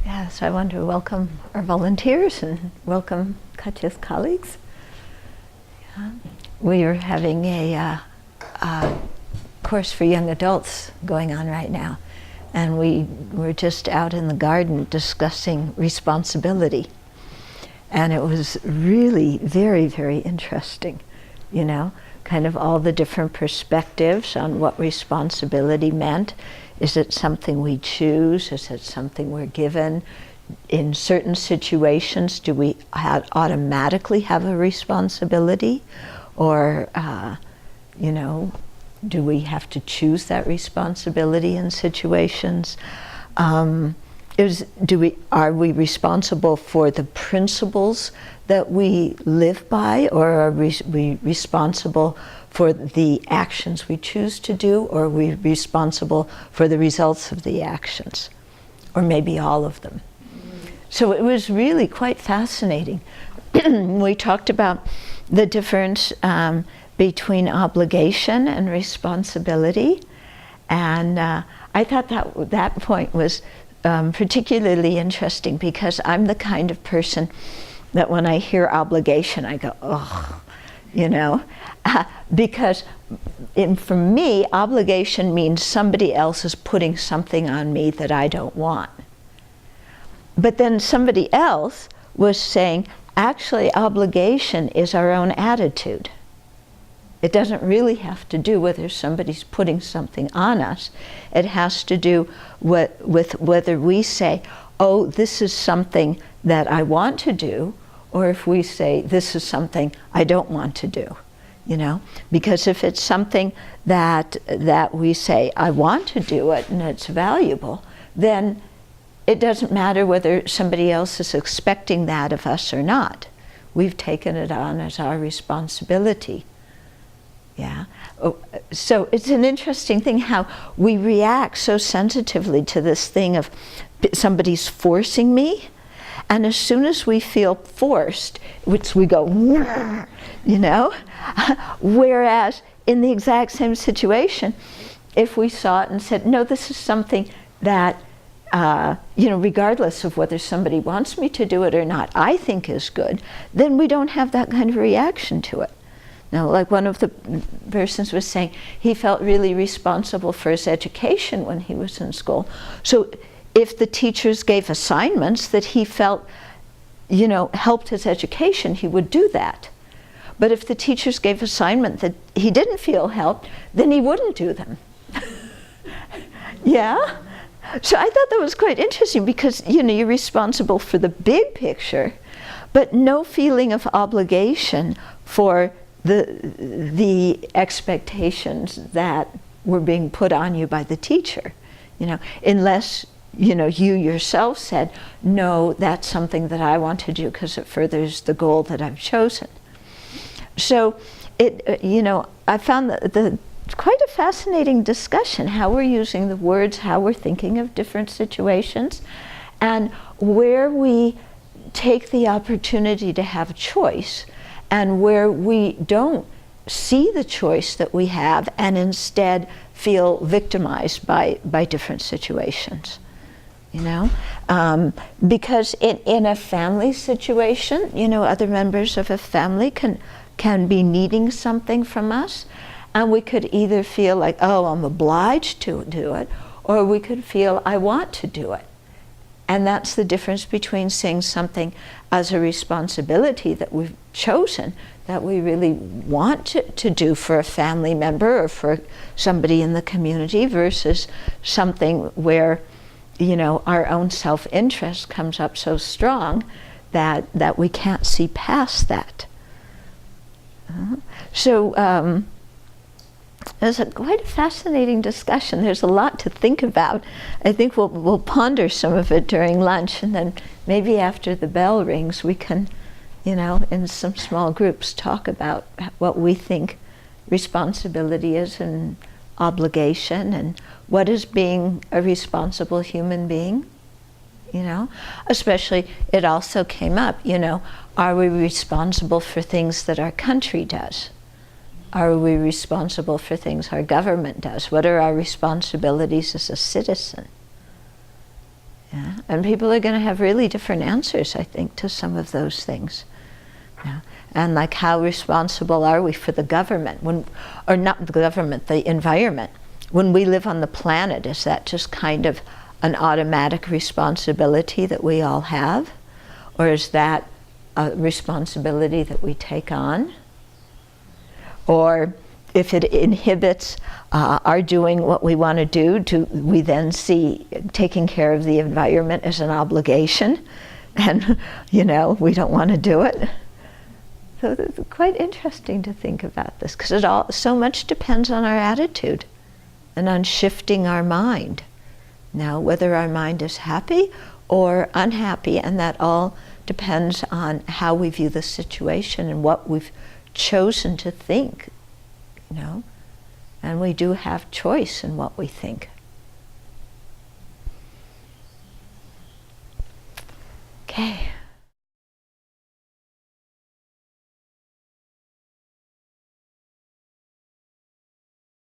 Yeah, so I want to welcome our volunteers and welcome Katya's colleagues. Yeah. We are having a course for young adults going on right now, and we were just out in the garden discussing responsibility, and it was really very, very interesting, you know, kind of all the different perspectives on what responsibility meant. Is it something we choose? Is it something we're given? In certain situations, do we automatically have a responsibility? Or, you know, do we have to choose that responsibility in situations? Are we responsible for the principles that we live by, or are we responsible for the actions we choose to do, or are we responsible for the results of the actions, or maybe all of them? So it was really quite fascinating. We talked about the difference between obligation and responsibility, and I thought that point was particularly interesting, because I'm the kind of person that when I hear obligation, I go, oh, you know, because for me, obligation means somebody else is putting something on me that I don't want. But then somebody else was saying, actually, obligation is our own attitude. It doesn't really have to do whether somebody's putting something on us. It has to do with whether we say, oh, this is something that I want to do, or if we say, this is something I don't want to do, you know? Because if it's something that we say, I want to do it and it's valuable, then it doesn't matter whether somebody else is expecting that of us or not. We've taken it on as our responsibility. Yeah. So it's an interesting thing how we react so sensitively to this thing of somebody's forcing me, and as soon as we feel forced, which we go, you know, whereas in the exact same situation, if we saw it and said, no, this is something that, you know, regardless of whether somebody wants me to do it or not, I think is good, then we don't have that kind of reaction to it. Now, like one of the persons was saying, he felt really responsible for his education when he was in school. So if the teachers gave assignments that he felt, you know, helped his education, he would do that. But if the teachers gave assignment that he didn't feel helped, then he wouldn't do them. Yeah? So I thought that was quite interesting, because, you know, you're responsible for the big picture, but no feeling of obligation for the expectations that were being put on you by the teacher, you know, unless, you know, you yourself said, no, that's something that I want to do because it furthers the goal that I've chosen. So it, you know, I found that quite a fascinating discussion, how we're using the words, how we're thinking of different situations, and where we take the opportunity to have choice, and where we don't see the choice that we have and instead feel victimized by different situations, you know? Because in a family situation, you know, other members of a family can be needing something from us, and we could either feel like, oh, I'm obliged to do it, or we could feel, I want to do it. And that's the difference between seeing something as a responsibility that we've chosen, that we really want to do for a family member or for somebody in the community, versus something where, you know, our own self-interest comes up so strong that we can't see past that. So it was quite a fascinating discussion. There's a lot to think about. I think we'll ponder some of it during lunch, and then maybe after the bell rings we can, you know, in some small groups talk about what we think responsibility is and obligation, and what is being a responsible human being, you know. Especially, it also came up, you know, are we responsible for things that our country does? Are we responsible for things our government does? What are our responsibilities as a citizen? Yeah? And people are going to have really different answers, I think, to some of those things. Yeah? And like, how responsible are we for the government, or not the government, the environment? When we live on the planet, is that just kind of an automatic responsibility that we all have? Or is that a responsibility that we take on? Or if it inhibits our doing what we want to do we then see taking care of the environment as an obligation, and we don't want to do it? So it's quite interesting to think about this, because so much depends on our attitude and on shifting our mind. Now, whether our mind is happy or unhappy, and that all depends on how we view the situation and what we've chosen to think, and we do have choice in what we think. Okay.